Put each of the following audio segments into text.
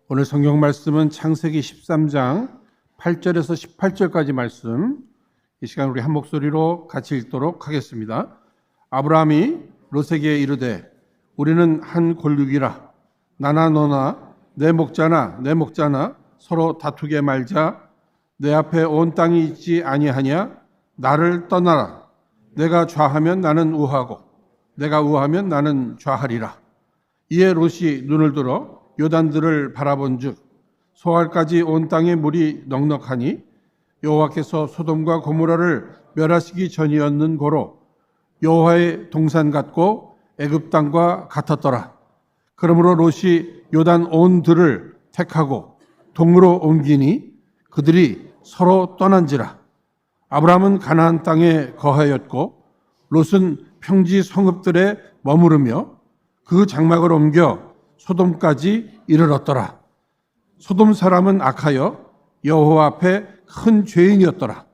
오늘 성경 말씀은 창세기 13장 8절에서 18절까지 말씀, 이 시간 우리 한 목소리로 같이 읽도록 하겠습니다. 아브라함이 롯에게 이르되 우리는 한 골육이라. 나나 너나 내 목자나 내 목자나 서로 다투게 말자. 내 앞에 온 땅이 있지 아니하냐. 나를 떠나라. 내가 좌하면 나는 우하고 내가 우하면 나는 좌하리라. 이에 롯이 눈을 들어 요단들을 바라본즉 소알까지 온 땅에 물이 넉넉하니 여호와께서 소돔과 고모라를 멸하시기 전이었는 고로 여호와의 동산 같고 애굽 땅과 같았더라. 그러므로 롯이 요단 온 들을 택하고 동으로 옮기니 그들이 서로 떠난지라. 아브라함은 가나안 땅에 거하였고 롯은 평지 성읍들에 머무르며 그 장막을 옮겨 소돔까지 이르렀더라. 소돔 사람은 악하여 여호와 앞에 큰 죄인이었더라.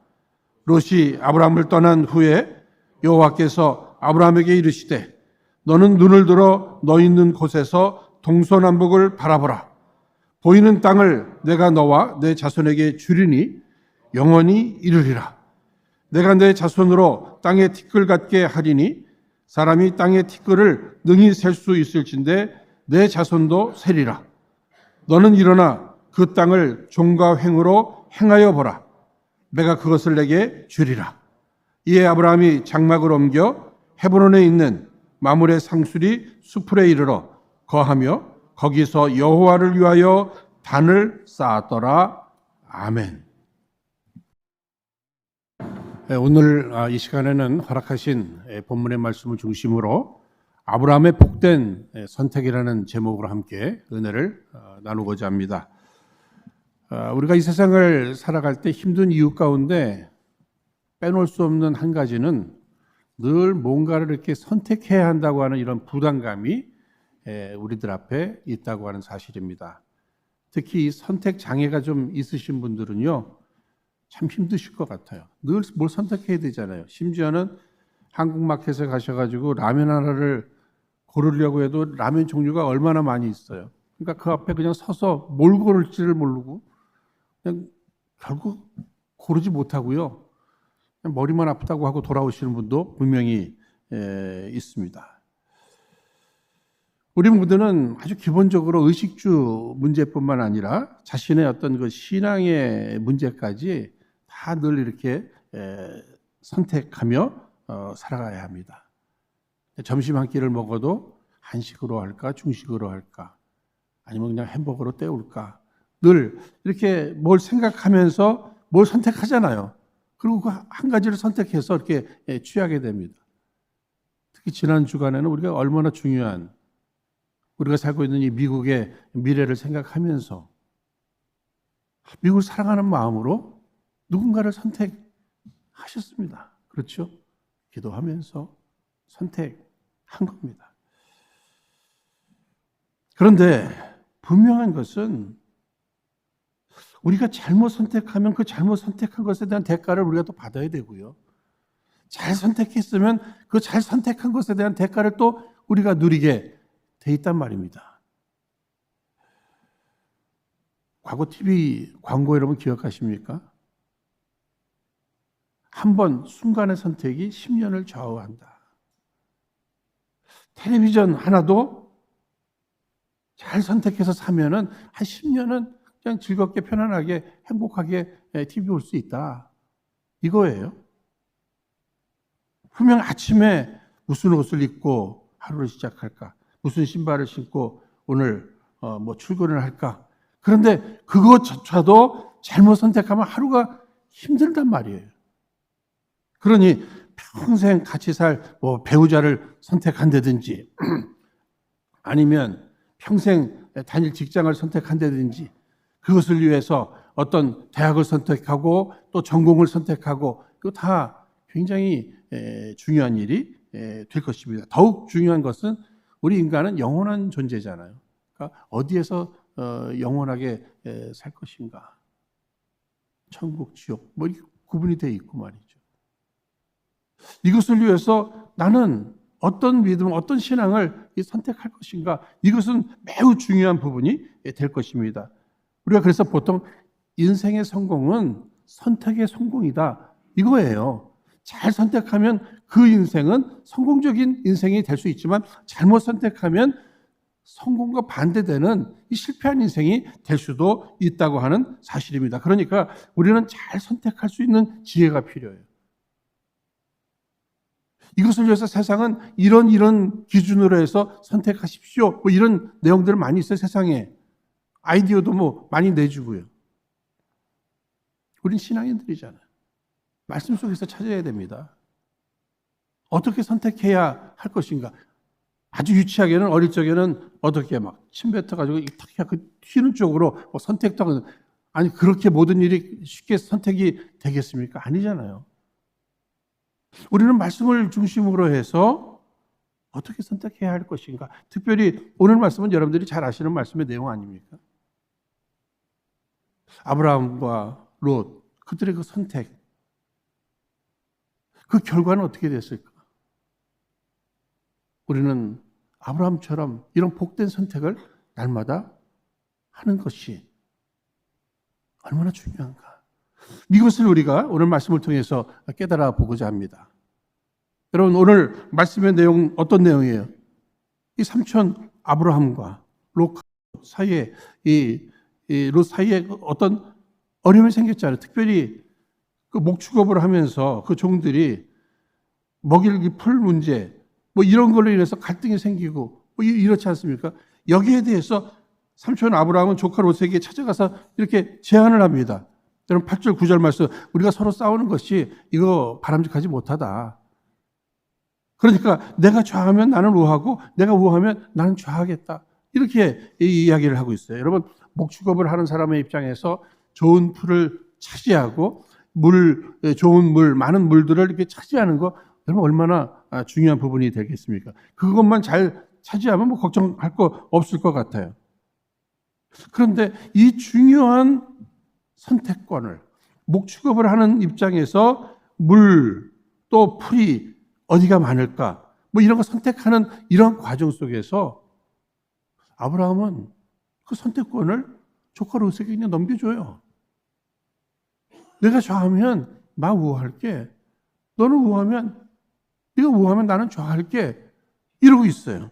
롯이 아브라함을 떠난 후에 여호와께서 아브라함에게 이르시되 너는 눈을 들어 너 있는 곳에서 동서남북을 바라보라. 보이는 땅을 내가 너와 내 자손에게 주리니 영원히 이르리라. 내가 내 자손으로 땅의 티끌 같게 하리니 사람이 땅의 티끌을 능히 셀 수 있을진데 내 자손도 세리라. 너는 일어나 그 땅을 종과 횡으로 행하여 보라. 내가 그것을 내게 주리라. 이에 아브라함이 장막을 옮겨 헤브론에 있는 마므레 상수리 수풀에 이르러 거하며 거기서 여호와를 위하여 단을 쌓았더라. 아멘. 오늘 이 시간에는 허락하신 본문의 말씀을 중심으로 아브라함의 복된 선택이라는 제목으로 함께 은혜를 나누고자 합니다. 우리가 이 세상을 살아갈 때 힘든 이유 가운데 빼놓을 수 없는 한 가지는 늘 뭔가를 이렇게 선택해야 한다고 하는 이런 부담감이 우리들 앞에 있다고 하는 사실입니다. 특히 이 선택 장애가 좀 있으신 분들은요, 참 힘드실 것 같아요. 늘 뭘 선택해야 되잖아요. 심지어는 한국마켓에 가셔가지고 라면 하나를 고르려고 해도 라면 종류가 얼마나 많이 있어요. 그러니까 그 앞에 그냥 서서 뭘 고를지를 모르고 그냥 결국 고르지 못하고요. 그냥 머리만 아프다고 하고 돌아오시는 분도 분명히 있습니다. 우리 모두는 아주 기본적으로 의식주 문제뿐만 아니라 자신의 어떤 그 신앙의 문제까지 다 늘 이렇게 선택하며 살아가야 합니다. 점심 한 끼를 먹어도 한식으로 할까 중식으로 할까 아니면 그냥 햄버거로 때울까 늘 이렇게 뭘 생각하면서 뭘 선택하잖아요. 그리고 그 한 가지를 선택해서 이렇게 취하게 됩니다. 특히 지난 주간에는 우리가 얼마나 중요한 우리가 살고 있는 이 미국의 미래를 생각하면서 미국을 사랑하는 마음으로 누군가를 선택하셨습니다. 그렇죠? 기도하면서 선택한 겁니다. 그런데 분명한 것은 우리가 잘못 선택하면 그 잘못 선택한 것에 대한 대가를 우리가 또 받아야 되고요. 잘 선택했으면 그 잘 선택한 것에 대한 대가를 또 우리가 누리게 돼 있단 말입니다. 과거 TV 광고 여러분 기억하십니까? 한 번 순간의 선택이 10년을 좌우한다. 텔레비전 하나도 잘 선택해서 사면은 한 10년은 그냥 즐겁게 편안하게 행복하게 TV 볼 수 있다. 이거예요. 분명 아침에 무슨 옷을 입고 하루를 시작할까? 무슨 신발을 신고 오늘 출근을 할까? 그런데 그것조차도 잘못 선택하면 하루가 힘들단 말이에요. 그러니 평생 같이 살 배우자를 선택한다든지 아니면 평생 다닐 직장을 선택한다든지 그것을 위해서 어떤 대학을 선택하고 또 전공을 선택하고 그거 다 굉장히 중요한 일이 될 것입니다. 더욱 중요한 것은 우리 인간은 영원한 존재잖아요. 그러니까 어디에서 영원하게 살 것인가? 천국, 지옥 구분이 돼 있고 말이죠. 이것을 위해서 나는 어떤 믿음, 어떤 신앙을 선택할 것인가, 이것은 매우 중요한 부분이 될 것입니다. 우리가 그래서 보통 인생의 성공은 선택의 성공이다, 이거예요. 잘 선택하면 그 인생은 성공적인 인생이 될 수 있지만, 잘못 선택하면 성공과 반대되는 이 실패한 인생이 될 수도 있다고 하는 사실입니다. 그러니까 우리는 잘 선택할 수 있는 지혜가 필요해요. 이것을 위해서 세상은 이런 기준으로 해서 선택하십시오, 뭐 이런 내용들 많이 있어요. 세상에 아이디어도 뭐 많이 내주고요. 우린 신앙인들이잖아요. 말씀 속에서 찾아야 됩니다. 어떻게 선택해야 할 것인가. 아주 유치하게는 어릴 적에는 어떻게 막 침 뱉어가지고 그 튀는 쪽으로 뭐 선택도 하고, 아니 그렇게 모든 일이 쉽게 선택이 되겠습니까? 아니잖아요. 우리는 말씀을 중심으로 해서 어떻게 선택해야 할 것인가. 특별히 오늘 말씀은 여러분들이 잘 아시는 말씀의 내용 아닙니까? 아브라함과 롯, 그들의 그 선택, 그 결과는 어떻게 됐을까? 우리는 아브라함처럼 이런 복된 선택을 날마다 하는 것이 얼마나 중요한가. 이것을 우리가 오늘 말씀을 통해서 깨달아 보고자 합니다. 여러분, 오늘 말씀의 내용 어떤 내용이에요? 이 삼촌 아브라함과 롯 사이에 롯 사이에 어떤 어려움이 생겼잖아요. 특별히 그 목축업을 하면서 그 종들이 먹일 풀 문제, 뭐 이런 걸로 인해서 갈등이 생기고 뭐 이렇지 않습니까? 여기에 대해서 삼촌 아브라함은 조카 롯에게 찾아가서 이렇게 제안을 합니다. 여러분 8절 9절 말씀, 우리가 서로 싸우는 것이 이거 바람직하지 못하다. 그러니까 내가 좌하면 나는 우하고 내가 우하면 나는 좌하겠다, 이렇게 이야기를 하고 있어요. 여러분, 목축업을 하는 사람의 입장에서 좋은 풀을 차지하고 좋은 물, 많은 물들을 이렇게 차지하는 거 여러분 얼마나 중요한 부분이 되겠습니까? 그것만 잘 차지하면 뭐 걱정할 거 없을 것 같아요. 그런데 이 중요한 선택권을 목축업을 하는 입장에서 물 또 풀이 어디가 많을까, 뭐 이런 거 선택하는 이런 과정 속에서 아브라함은 그 선택권을 조카 롯에게 그냥 넘겨줘요. 내가 좌하면 나 우할게, 너는 우하면, 네가 우하면 나는 좌할게, 이러고 있어요.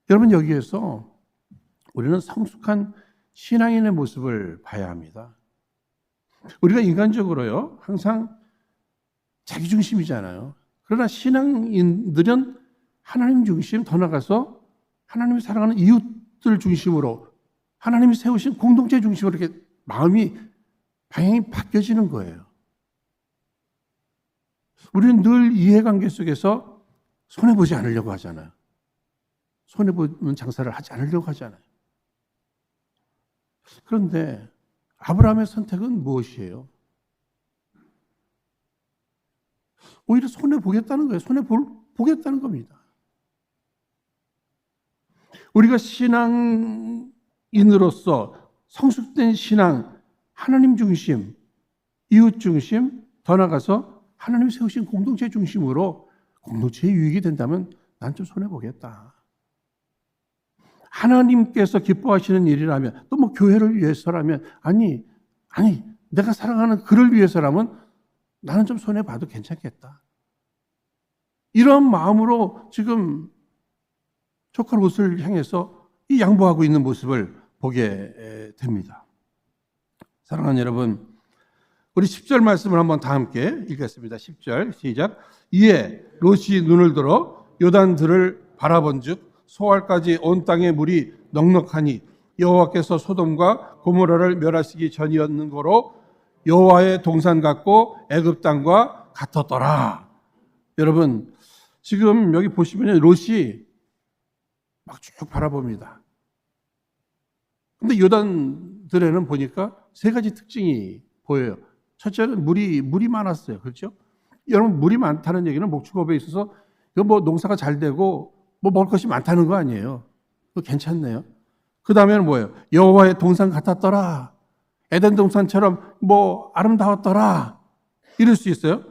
여러분, 여기에서 우리는 성숙한 신앙인의 모습을 봐야 합니다. 우리가 인간적으로요, 항상 자기중심이잖아요. 그러나 신앙인들은 하나님 중심, 더 나아가서 하나님이 사랑하는 이웃들 중심으로, 하나님이 세우신 공동체 중심으로 이렇게 마음이, 방향이 바뀌어지는 거예요. 우리는 늘 이해관계 속에서 손해보지 않으려고 하잖아요. 손해보는 장사를 하지 않으려고 하잖아요. 그런데 아브라함의 선택은 무엇이에요? 오히려 손해보겠다는 거예요. 손해보겠다는 겁니다. 우리가 신앙인으로서 성숙된 신앙, 하나님 중심, 이웃 중심, 더 나아가서 하나님이 세우신 공동체 중심으로 공동체의 유익이 된다면 난 좀 손해보겠다. 하나님께서 기뻐하시는 일이라면, 또 뭐 교회를 위해서라면, 아니 내가 사랑하는 그를 위해서라면 나는 좀 손해봐도 괜찮겠다. 이런 마음으로 지금 조카 롯을 향해서 이 양보하고 있는 모습을 보게 됩니다. 사랑하는 여러분, 우리 10절 말씀을 한번 다 함께 읽겠습니다. 10절 시작. 이에 롯이 눈을 들어 요단들을 바라본즉 소알까지 온 땅에 물이 넉넉하니 여호와께서 소돔과 고모라를 멸하시기 전이었는 거로 여호와의 동산 같고 애굽 땅과 같았더라. 여러분, 지금 여기 보시면 롯이 막 쭉 바라봅니다. 근데 요단들에는 보니까 세 가지 특징이 보여요. 첫째는 물이 많았어요. 그렇죠? 여러분, 물이 많다는 얘기는 목축업에 있어서 이거 뭐 농사가 잘 되고 뭐 먹을 것이 많다는 거 아니에요. 그거 괜찮네요. 그 다음에는 뭐예요? 여호와의 동산 같았더라. 에덴 동산처럼 뭐 아름다웠더라. 이럴 수 있어요.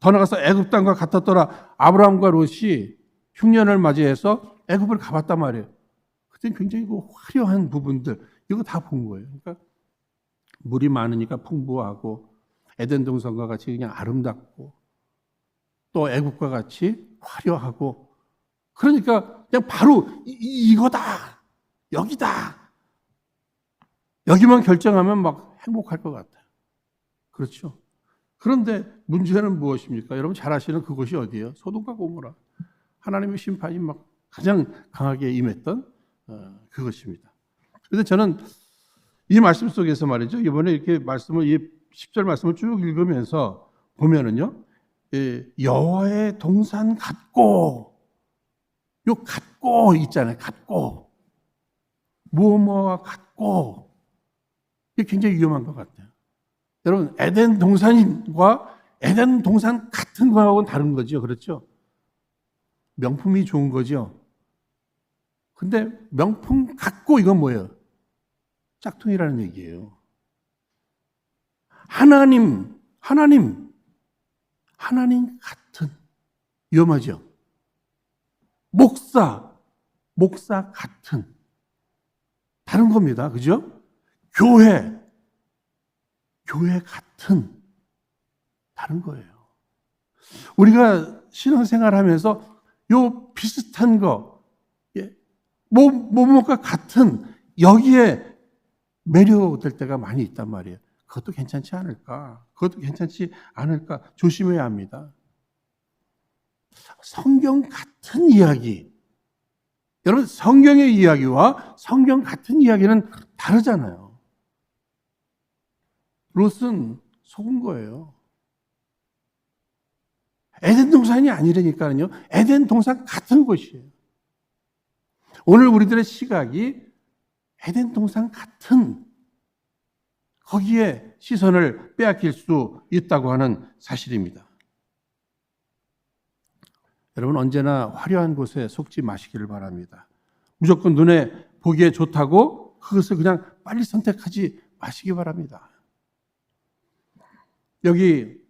더 나가서 애굽 땅과 같았더라. 아브라함과 롯이 흉년을 맞이해서 애굽을 가봤단 말이에요. 그때 굉장히 그 화려한 부분들 이거 다 본 거예요. 그러니까 물이 많으니까 풍부하고 에덴 동산과 같이 그냥 아름답고 또 애국과 같이 화려하고 그러니까 그냥 바로 이거다 여기다 여기만 결정하면 막 행복할 것 같아요. 그렇죠? 그런데 문제는 무엇입니까? 여러분 잘 아시는 그곳이 어디예요? 소돔과 고모라. 하나님의 심판이 막 가장 강하게 임했던 그것입니다. 그런데 저는 이 말씀 속에서 말이죠. 이번에 이렇게 말씀을 이 10절 말씀을 쭉 읽으면서 보면은요. 여호와의 동산 같고 요 같고 있잖아요. 같고 무엇뭐와 같고 이게 굉장히 위험한 것 같아요. 여러분 에덴 동산과 에덴 동산 같은 거하고는 다른 거죠. 그렇죠? 명품이 좋은 거죠. 근데 명품 같고 이건 뭐예요? 짝퉁이라는 얘기예요. 하나님 같은 위험하죠. 목사 같은 다른 겁니다. 그죠? 교회 같은 다른 거예요. 우리가 신앙생활 하면서 요 비슷한 거, 뭐가 같은 여기에 매료될 때가 많이 있단 말이에요. 그것도 괜찮지 않을까? 그것도 괜찮지 않을까? 조심해야 합니다. 성경 같은 이야기. 여러분, 성경의 이야기와 성경 같은 이야기는 다르잖아요. 롯은 속은 거예요. 에덴 동산이 아니라니까요. 에덴 동산 같은 곳이에요. 오늘 우리들의 시각이 에덴 동산 같은 거기에 시선을 빼앗길 수 있다고 하는 사실입니다. 여러분 언제나 화려한 곳에 속지 마시기를 바랍니다. 무조건 눈에 보기에 좋다고 그것을 그냥 빨리 선택하지 마시기 바랍니다. 여기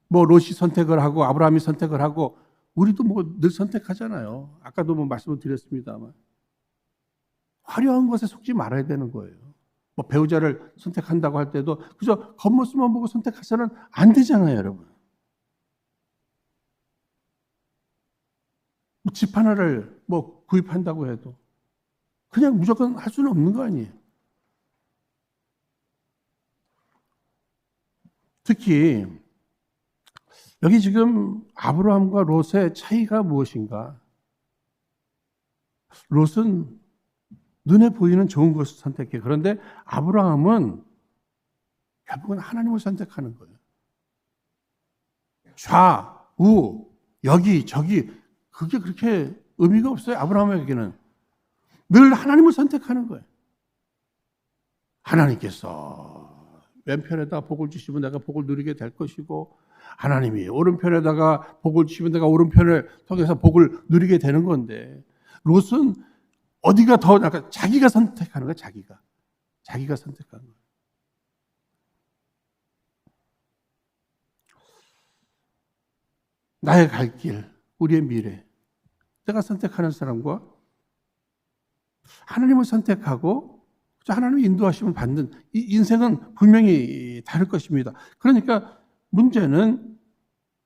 뭐 롯이 선택을 하고 아브라함이 선택을 하고 우리도 뭐 늘 선택하잖아요. 아까도 뭐 말씀을 드렸습니다만 화려한 것에 속지 말아야 되는 거예요. 뭐 배우자를 선택한다고 할 때도 그저 겉모습만 보고 선택해서는 안 되잖아요, 여러분. 뭐 집 하나를 뭐 구입한다고 해도 그냥 무조건 할 수는 없는 거 아니에요. 특히 여기 지금 아브라함과 롯의 차이가 무엇인가? 롯은 눈에 보이는 좋은 것을 선택해. 그런데 아브라함은 결국은 하나님을 선택하는 거예요. 좌우 여기 저기 그게 그렇게 의미가 없어요. 아브라함에게는 늘 하나님을 선택하는 거예요. 하나님께서 왼편에다 복을 주시면 내가 복을 누리게 될 것이고 하나님이 오른편에다가 복을 주시면 내가 오른편을 통해서 복을 누리게 되는 건데 롯은 어디가 더 나을까? 자기가 선택하는 거야. 자기가 선택하는 거야. 나의 갈 길, 우리의 미래. 내가 선택하는 사람과 하나님을 선택하고 하나님의 인도하심을 받는 이 인생은 분명히 다를 것입니다. 그러니까 문제는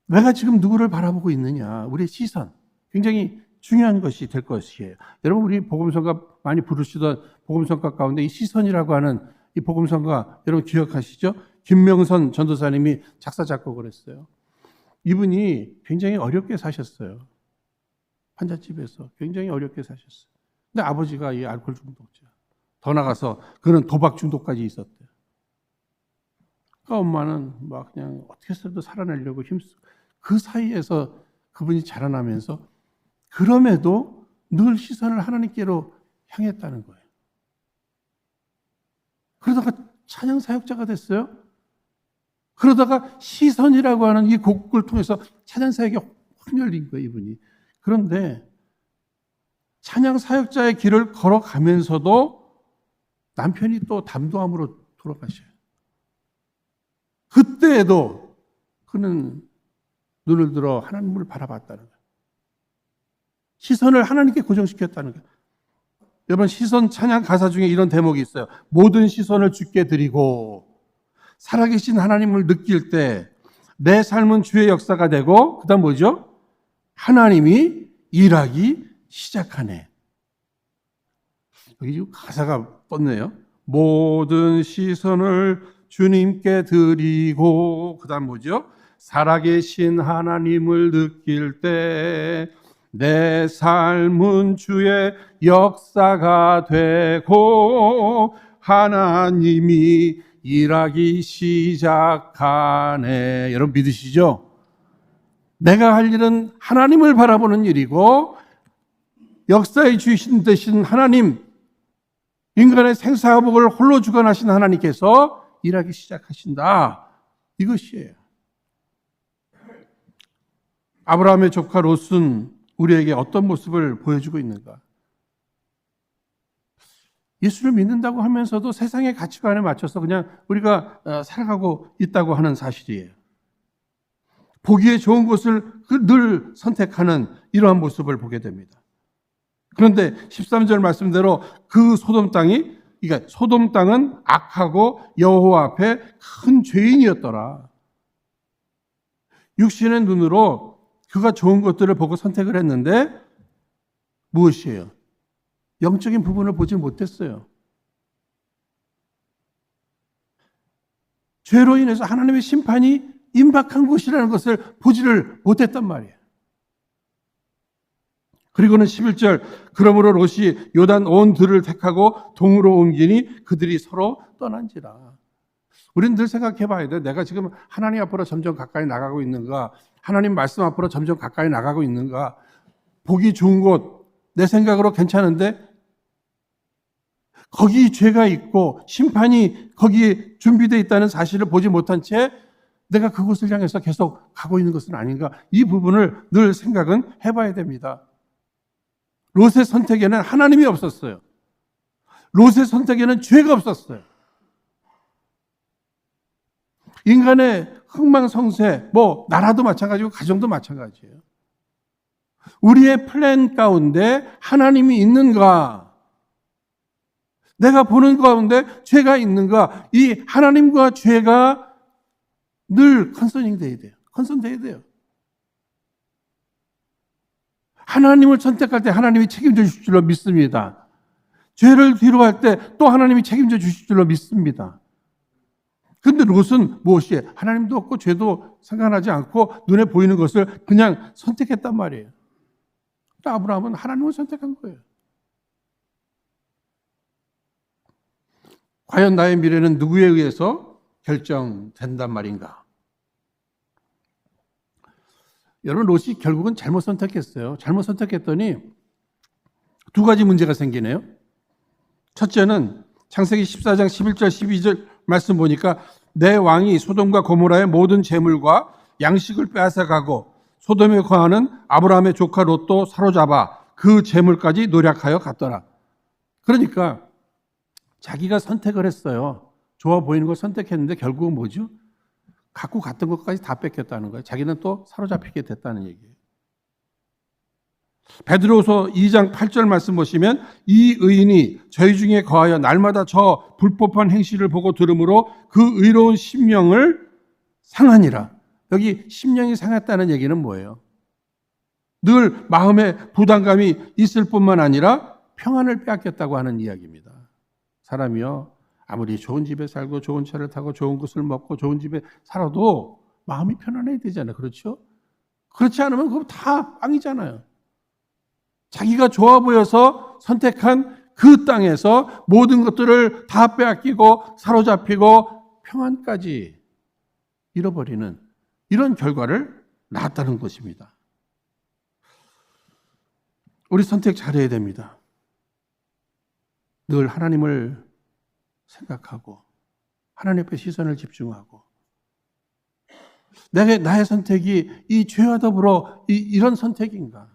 내가 지금 누구를 바라보고 있느냐. 우리의 시선. 굉장히 중요한 것이 될 것이에요. 여러분 우리 복음성가 많이 부르시던 복음성가 가운데 이 시선이라고 하는 이 복음성가 여러분 기억하시죠? 김명선 전도사님이 작사 작곡을 했어요. 이분이 굉장히 어렵게 사셨어요. 환자집에서 굉장히 어렵게 사셨어요. 근데 아버지가 이 알코올 중독자. 더 나가서 그는 도박 중독까지 있었대요. 그러니까 엄마는 막 그냥 어떻게 해서도 살아내려고 힘쓰고 그 사이에서 그분이 자라나면서 그럼에도 늘 시선을 하나님께로 향했다는 거예요. 그러다가 찬양 사역자가 됐어요. 그러다가 시선이라고 하는 이 곡을 통해서 찬양 사역이 확 열린 거예요, 이분이. 그런데 찬양 사역자의 길을 걸어가면서도 남편이 또 담도암으로 돌아가셔요. 그때에도 그는 눈을 들어 하나님을 바라봤다는 거예요. 시선을 하나님께 고정시켰다는 거예요. 여러분, 시선 찬양 가사 중에 이런 대목이 있어요. 모든 시선을 주께 드리고 살아계신 하나님을 느낄 때 내 삶은 주의 역사가 되고, 그 다음 뭐죠? 하나님이 일하기 시작하네. 여기 가사가 떴네요. 모든 시선을 주님께 드리고, 그 다음 뭐죠? 살아계신 하나님을 느낄 때 내 삶은 주의 역사가 되고 하나님이 일하기 시작하네. 여러분 믿으시죠? 내가 할 일은 하나님을 바라보는 일이고 역사의 주신 되신 하나님, 인간의 생사화복을 홀로 주관하신 하나님께서 일하기 시작하신다. 이것이에요. 아브라함의 조카 롯은 우리에게 어떤 모습을 보여주고 있는가? 예수를 믿는다고 하면서도 세상의 가치관에 맞춰서 그냥 우리가 살아가고 있다고 하는 사실이에요. 보기에 좋은 것을 늘 선택하는 이러한 모습을 보게 됩니다. 그런데 13절 말씀대로 그 소돔 땅이, 그러니까 소돔 땅은 악하고 여호와 앞에 큰 죄인이었더라. 육신의 눈으로 그가 좋은 것들을 보고 선택을 했는데 무엇이에요? 영적인 부분을 보지 못했어요. 죄로 인해서 하나님의 심판이 임박한 것이라는 것을 보지를 못했단 말이에요. 그리고는 11절, 그러므로 롯이 요단 온 들을 택하고 동으로 옮기니 그들이 서로 떠난지라. 우리는 늘 생각해 봐야 돼. 내가 지금 하나님 앞으로 점점 가까이 나가고 있는가? 하나님 말씀 앞으로 점점 가까이 나가고 있는가? 보기 좋은 곳, 내 생각으로 괜찮은데 거기 죄가 있고 심판이 거기에 준비되어 있다는 사실을 보지 못한 채 내가 그곳을 향해서 계속 가고 있는 것은 아닌가? 이 부분을 늘 생각은 해봐야 됩니다. 롯의 선택에는 하나님이 없었어요. 롯의 선택에는 죄가 없었어요. 인간의 흥망성쇠, 나라도 마찬가지고 가정도 마찬가지예요. 우리의 플랜 가운데 하나님이 있는가? 내가 보는 가운데 죄가 있는가? 이 하나님과 죄가 늘 컨서닝 돼야 돼요. 컨선 돼야 돼요. 하나님을 선택할 때 하나님이 책임져 주실 줄로 믿습니다. 죄를 뒤로 할 때 또 하나님이 책임져 주실 줄로 믿습니다. 그런데 롯은 무엇이에요? 하나님도 없고 죄도 상관하지 않고 눈에 보이는 것을 그냥 선택했단 말이에요. 또 아브라함은 하나님을 선택한 거예요. 과연 나의 미래는 누구에 의해서 결정된단 말인가? 여러분, 롯이 결국은 잘못 선택했어요. 잘못 선택했더니 두 가지 문제가 생기네요. 첫째는 창세기 14장 11절 12절 말씀 보니까 내 왕이 소돔과 고모라의 모든 재물과 양식을 빼앗아가고 소돔에 거하는 아브라함의 조카 롯도 사로잡아 그 재물까지 노략하여 갔더라. 그러니까 자기가 선택을 했어요. 좋아 보이는 걸 선택했는데 결국은 뭐죠? 갖고 갔던 것까지 다 뺏겼다는 거예요. 자기는 또 사로잡히게 됐다는 얘기예요. 베드로서 2장 8절 말씀 보시면 이 의인이 저희 중에 거하여 날마다 저 불법한 행실을 보고 들으므로 그 의로운 심령을 상하니라. 여기 심령이 상했다는 얘기는 뭐예요? 늘 마음에 부담감이 있을 뿐만 아니라 평안을 빼앗겼다고 하는 이야기입니다. 사람이요, 아무리 좋은 집에 살고 좋은 차를 타고 좋은 것을 먹고 좋은 집에 살아도 마음이 편안해야 되잖아요. 그렇죠? 그렇지 않으면 그거 다 빵이잖아요. 자기가 좋아 보여서 선택한 그 땅에서 모든 것들을 다 빼앗기고 사로잡히고 평안까지 잃어버리는 이런 결과를 낳았다는 것입니다. 우리 선택 잘해야 됩니다. 늘 하나님을 생각하고 하나님 앞에 시선을 집중하고 나의 선택이 이 죄와 더불어 이런 선택인가?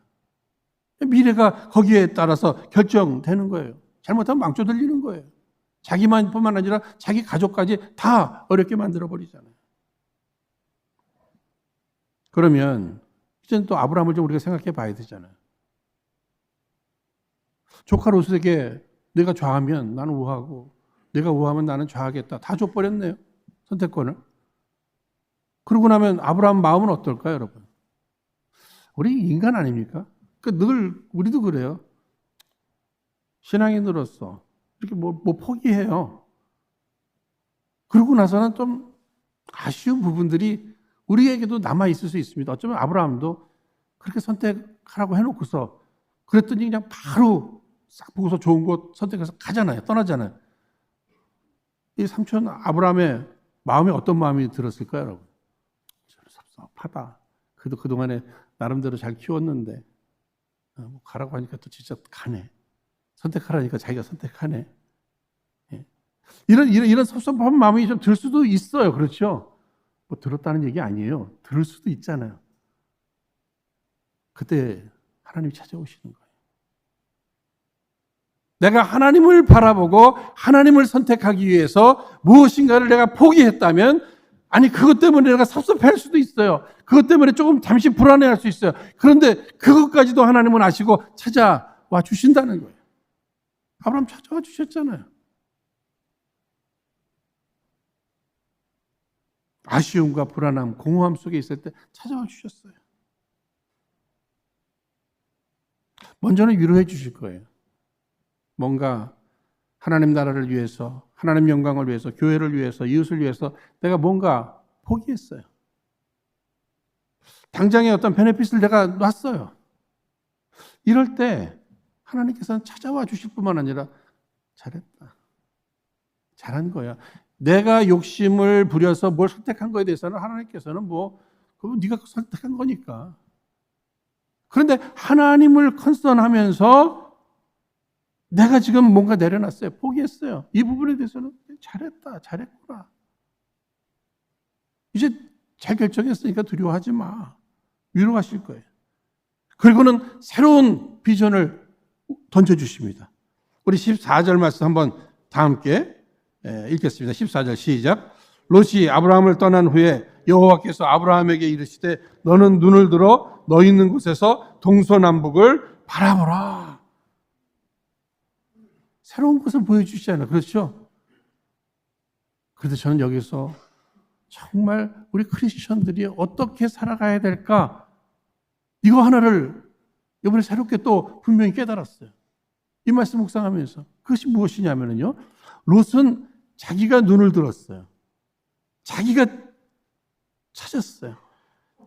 미래가 거기에 따라서 결정되는 거예요. 잘못하면 망조 들리는 거예요. 자기만뿐만 아니라 자기 가족까지 다 어렵게 만들어버리잖아요. 그러면 이제는 또 아브라함을 좀 우리가 생각해 봐야 되잖아요. 조카 롯에게 내가 좌하면 나는 우하고 내가 우하면 나는 좌하겠다. 다 줘버렸네요. 선택권을. 그러고 나면 아브라함 마음은 어떨까요, 여러분? 우리 인간 아닙니까? 늘 우리도 그래요. 신앙인으로서 이렇게 뭐 포기해요. 그러고 나서는 좀 아쉬운 부분들이 우리에게도 남아 있을 수 있습니다. 어쩌면 아브라함도 그렇게 선택하라고 해놓고서 그랬더니 그냥 바로 싹 보고서 좋은 곳 선택해서 가잖아요. 떠나잖아요. 이 삼촌 아브라함의 마음에 어떤 마음이 들었을까요, 여러분? 섭섭하다. 그래도 그동안에 나름대로 잘 키웠는데 가라고 하니까 또 진짜 가네. 선택하라니까 자기가 선택하네. 예. 이런 섭섭한 마음이 좀 들 수도 있어요. 그렇죠? 뭐 들었다는 얘기 아니에요. 들을 수도 있잖아요. 그때 하나님이 찾아오시는 거예요. 내가 하나님을 바라보고 하나님을 선택하기 위해서 무엇인가를 내가 포기했다면, 아니 그것 때문에 내가 섭섭할 수도 있어요. 그것 때문에 조금 잠시 불안해할 수 있어요. 그런데 그것까지도 하나님은 아시고 찾아와 주신다는 거예요. 아브라함 찾아와 주셨잖아요. 아쉬움과 불안함, 공허함 속에 있을 때 찾아와 주셨어요. 먼저는 위로해 주실 거예요. 뭔가 하나님 나라를 위해서, 하나님 영광을 위해서, 교회를 위해서, 이웃을 위해서 내가 뭔가 포기했어요. 당장의 어떤 베네핏을 내가 놨어요. 이럴 때 하나님께서는 찾아와 주실 뿐만 아니라 잘했다. 잘한 거야. 내가 욕심을 부려서 뭘 선택한 거에 대해서는 하나님께서는 그건 네가 선택한 거니까. 그런데 하나님을 컨선하면서 내가 지금 뭔가 내려놨어요. 포기했어요. 이 부분에 대해서는 잘했다. 잘했구나. 이제 잘 결정했으니까 두려워하지 마. 위로하실 거예요. 그리고는 새로운 비전을 던져주십니다. 우리 14절 말씀 한번 다 함께 읽겠습니다. 14절 시작. 롯이 아브라함을 떠난 후에 여호와께서 아브라함에게 이르시되 너는 눈을 들어 너 있는 곳에서 동서남북을 바라보라. 새로운 것을 보여주시잖아요. 그렇죠? 그런데 저는 여기서 정말 우리 크리스천들이 어떻게 살아가야 될까? 이거 하나를 이번에 새롭게 또 분명히 깨달았어요. 이 말씀 묵상하면서. 그것이 무엇이냐면요. 롯은 자기가 눈을 들었어요. 자기가 찾았어요.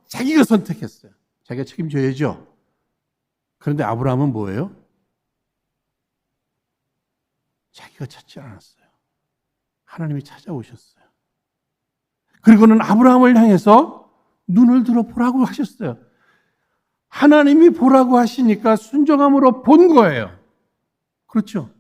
자기가 선택했어요. 자기가 책임져야죠. 그런데 아브라함은 뭐예요? 자기가 찾지 않았어요. 하나님이 찾아오셨어요. 그리고는 아브라함을 향해서 눈을 들어 보라고 하셨어요. 하나님이 보라고 하시니까 순종함으로 본 거예요. 그렇죠?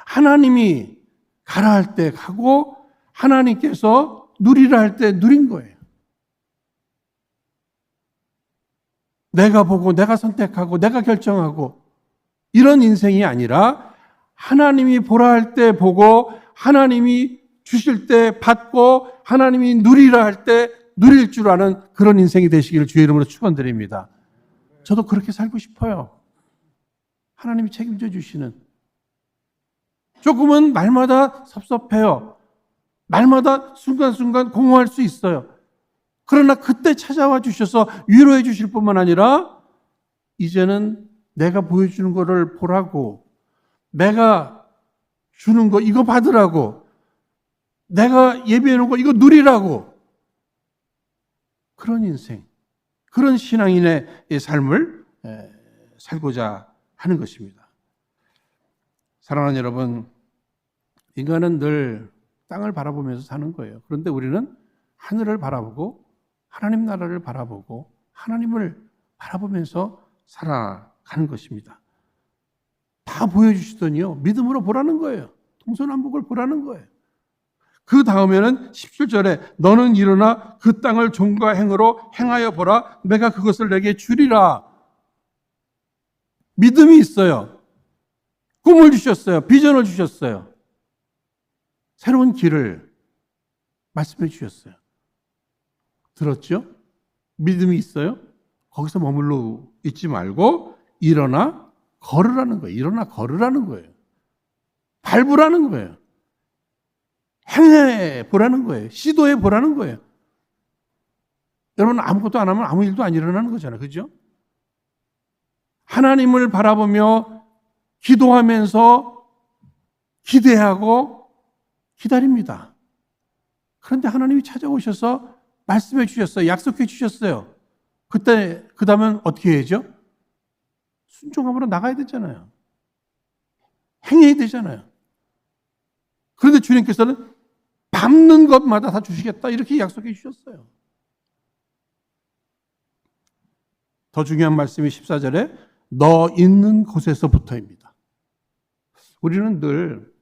하나님이 가라 할 때 가고 하나님께서 누리라 할 때 누린 거예요. 내가 보고 내가 선택하고 내가 결정하고 이런 인생이 아니라 하나님이 보라 할 때 보고 하나님이 주실 때 받고 하나님이 누리라 할 때 누릴 줄 아는 그런 인생이 되시기를 주의 이름으로 축원드립니다. 저도 그렇게 살고 싶어요. 하나님이 책임져 주시는. 조금은 날마다 섭섭해요. 날마다 순간순간 공허할 수 있어요. 그러나 그때 찾아와 주셔서 위로해 주실 뿐만 아니라 이제는 내가 보여주는 거를 보라고, 내가 주는 거 이거 받으라고, 내가 예비해 놓은 거 이거 누리라고, 그런 인생, 그런 신앙인의 삶을 살고자 하는 것입니다. 사랑하는 여러분, 인간은 늘 땅을 바라보면서 사는 거예요. 그런데 우리는 하늘을 바라보고 하나님 나라를 바라보고 하나님을 바라보면서 살아가는 것입니다. 다 보여주시더니요, 믿음으로 보라는 거예요. 동서남북을 보라는 거예요. 그 다음에는 17절에 너는 일어나 그 땅을 종과 행으로 행하여 보라. 내가 그것을 내게 주리라. 믿음이 있어요. 꿈을 주셨어요. 비전을 주셨어요. 새로운 길을 말씀해 주셨어요. 들었죠? 믿음이 있어요? 거기서 머물러 있지 말고 일어나 걸으라는 거예요. 일어나 걸으라는 거예요. 밟으라는 거예요. 행해 보라는 거예요. 시도해 보라는 거예요. 여러분 아무것도 안 하면 아무 일도 안 일어나는 거잖아요. 그죠? 하나님을 바라보며 기도하면서 기대하고 기다립니다. 그런데 하나님이 찾아오셔서 말씀해 주셨어요. 약속해 주셨어요. 그때 그 다음엔 어떻게 해야죠? 순종함으로 나가야 되잖아요. 행해야 되잖아요. 그런데 주님께서는 밟는 것마다 다 주시겠다 이렇게 약속해 주셨어요. 더 중요한 말씀이 14절에 너 있는 곳에서부터입니다. 우리는 늘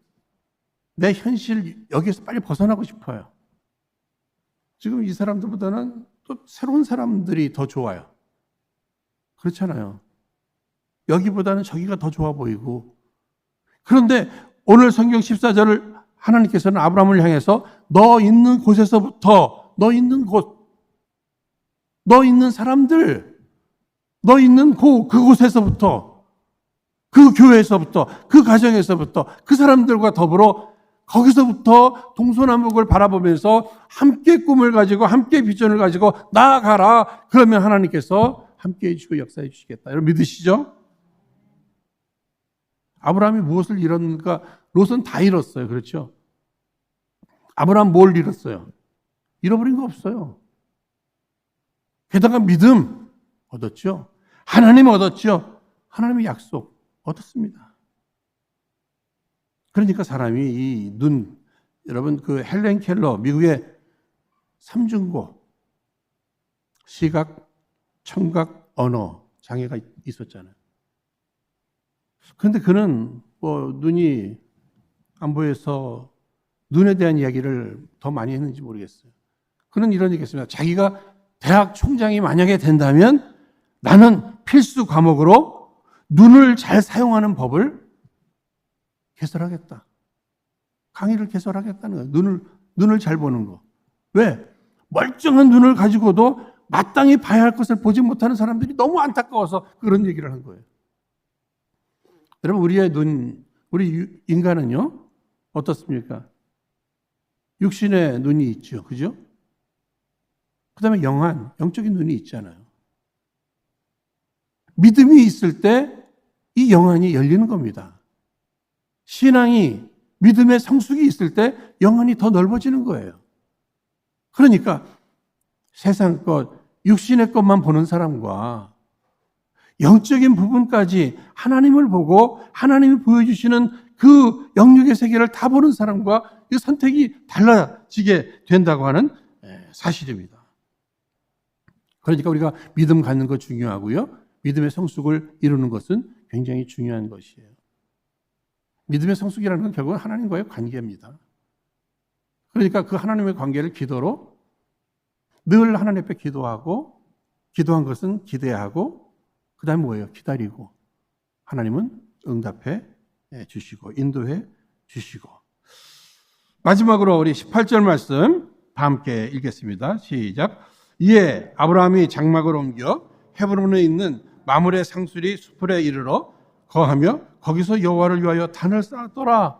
내 현실 여기에서 빨리 벗어나고 싶어요. 지금 이 사람들보다는 또 새로운 사람들이 더 좋아요. 그렇잖아요. 여기보다는 저기가 더 좋아 보이고. 그런데 오늘 성경 14절을 하나님께서는 아브라함을 향해서 너 있는 곳에서부터, 너 있는 곳, 너 있는 사람들, 너 있는 그곳에서부터, 그 교회에서부터, 그 가정에서부터, 그 사람들과 더불어 거기서부터 동서남북을 바라보면서 함께 꿈을 가지고 함께 비전을 가지고 나아가라. 그러면 하나님께서 함께 해주시고 역사해 주시겠다. 여러분 믿으시죠? 아브라함이 무엇을 잃었는가? 롯은 다 잃었어요. 그렇죠? 아브라함 뭘 잃었어요? 잃어버린 거 없어요. 게다가 믿음 얻었죠. 하나님 얻었죠. 하나님의 약속 얻었습니다. 그러니까 사람이 여러분 그 헬렌 켈러 미국의 삼중고 시각, 청각, 언어 장애가 있었잖아요. 그런데 그는 눈이 안 보여서 눈에 대한 이야기를 더 많이 했는지 모르겠어요. 그는 이런 얘기했습니다. 자기가 대학 총장이 만약에 된다면 나는 필수 과목으로 눈을 잘 사용하는 법을 개설하겠다. 강의를 개설하겠다는 거예요. 눈을 잘 보는 거. 왜? 멀쩡한 눈을 가지고도 마땅히 봐야 할 것을 보지 못하는 사람들이 너무 안타까워서 그런 얘기를 한 거예요. 여러분, 우리 인간은요, 어떻습니까? 육신의 눈이 있죠. 그죠? 그 다음에 영적인 눈이 있잖아요. 믿음이 있을 때 이 영안이 열리는 겁니다. 신앙이 믿음의 성숙이 있을 때 영안이 더 넓어지는 거예요. 그러니까 세상 것, 육신의 것만 보는 사람과 영적인 부분까지 하나님을 보고 하나님이 보여주시는 그 영역의 세계를 다 보는 사람과 이 선택이 달라지게 된다고 하는 사실입니다. 그러니까 우리가 믿음 갖는 것 중요하고요. 믿음의 성숙을 이루는 것은 굉장히 중요한 것이에요. 믿음의 성숙이라는 건 결국은 하나님과의 관계입니다. 그러니까 그 하나님의 관계를 기도로 늘 하나님 앞에 기도하고 기도한 것은 기대하고 그 다음에 뭐예요? 기다리고 하나님은 응답해 주시고 인도해 주시고 마지막으로 우리 18절 말씀 다 함께 읽겠습니다. 시작. 이에 아브라함이 장막을 옮겨 헤브론에 있는 마므레 상수리 수풀에 이르러 거하며 거기서 여호와를 위하여 단을 쌓았더라.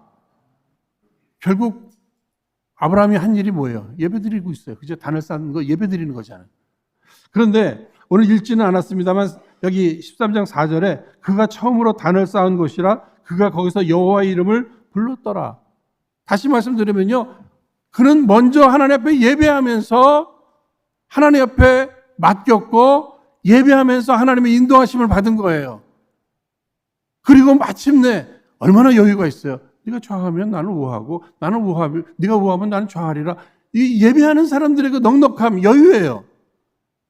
결국 아브라함이 한 일이 뭐예요? 예배드리고 있어요. 그죠? 단을 쌓는 거 예배드리는 거잖아요. 그런데 오늘 읽지는 않았습니다만 여기 13장 4절에 그가 처음으로 단을 쌓은 곳이라 그가 거기서 여호와의 이름을 불렀더라. 다시 말씀드리면요. 그는 먼저 하나님 앞에 예배하면서 하나님 앞에 맡겼고 예배하면서 하나님의 인도하심을 받은 거예요. 그리고 마침내 얼마나 여유가 있어요. 네가 좌하면 나는 우하고 나는 우하면 네가 우하면 나는 좌하리라. 이 예배하는 사람들의 그 넉넉함, 여유예요.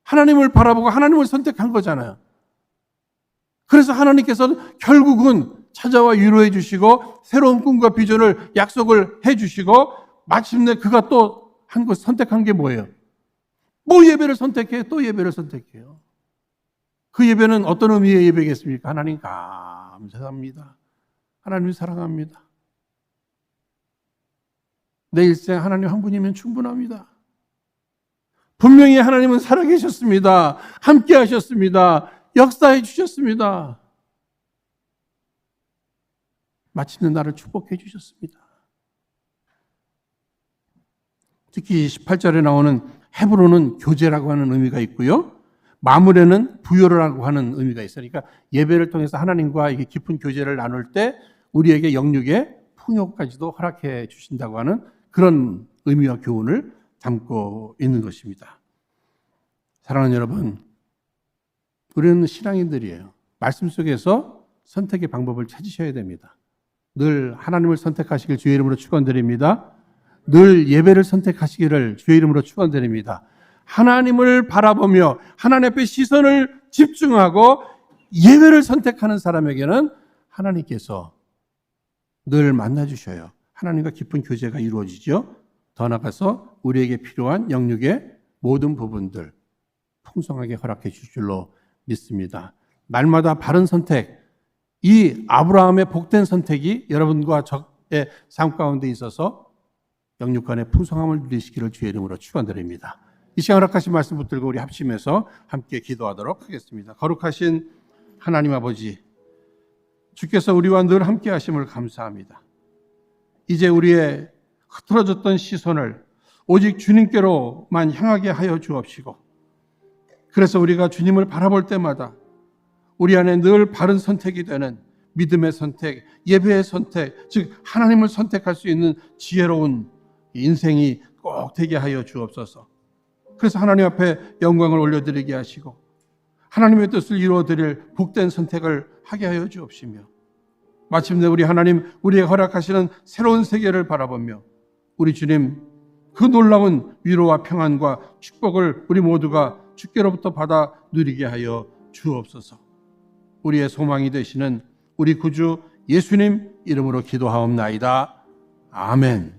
하나님을 바라보고 하나님을 선택한 거잖아요. 그래서 하나님께서는 결국은 찾아와 위로해 주시고 새로운 꿈과 비전을 약속을 해 주시고 마침내 그가 또 한 것 선택한 게 뭐예요? 뭐 예배를 선택해요? 또 예배를 선택해요. 그 예배는 어떤 의미의 예배겠습니까? 하나님 감사합니다. 하나님 사랑합니다. 내 일생 하나님 한 분이면 충분합니다. 분명히 하나님은 살아계셨습니다. 함께 하셨습니다. 역사해 주셨습니다. 마침내 나를 축복해 주셨습니다. 특히 18절에 나오는 헤브론은 교제라고 하는 의미가 있고요. 마물에는 부여라고 하는 의미가 있어요. 그러니까 예배를 통해서 하나님과 이게 깊은 교제를 나눌 때 우리에게 영육의 풍요까지도 허락해 주신다고 하는 그런 의미와 교훈을 담고 있는 것입니다. 사랑하는 여러분, 우리는 신앙인들이에요. 말씀 속에서 선택의 방법을 찾으셔야 됩니다. 늘 하나님을 선택하시길 주의 이름으로 축원드립니다. 늘 예배를 선택하시기를 주의 이름으로 축원드립니다. 하나님을 바라보며 하나님 앞에 시선을 집중하고 예배를 선택하는 사람에게는 하나님께서 늘 만나주셔요. 하나님과 깊은 교제가 이루어지죠. 더 나아가서 우리에게 필요한 영육의 모든 부분들 풍성하게 허락해 주실 줄로 믿습니다. 날마다 바른 선택, 이 아브라함의 복된 선택이 여러분과 저의 삶 가운데 있어서 영육간의 풍성함을 누리시기를 주의 이름으로 축원드립니다. 이 시간 허락하신 말씀 붙들고 우리 합심해서 함께 기도하도록 하겠습니다. 거룩하신 하나님 아버지, 주께서 우리와 늘 함께 하심을 감사합니다. 이제 우리의 흐트러졌던 시선을 오직 주님께로만 향하게 하여 주옵시고, 그래서 우리가 주님을 바라볼 때마다 우리 안에 늘 바른 선택이 되는 믿음의 선택, 예배의 선택, 즉 하나님을 선택할 수 있는 지혜로운 인생이 꼭 되게 하여 주옵소서. 그래서 하나님 앞에 영광을 올려드리게 하시고 하나님의 뜻을 이루어드릴 복된 선택을 하게 하여 주옵시며, 마침내 우리 하나님 우리에게 허락하시는 새로운 세계를 바라보며 우리 주님 그 놀라운 위로와 평안과 축복을 우리 모두가 주께로부터 받아 누리게 하여 주옵소서. 우리의 소망이 되시는 우리 구주 예수님 이름으로 기도하옵나이다. 아멘.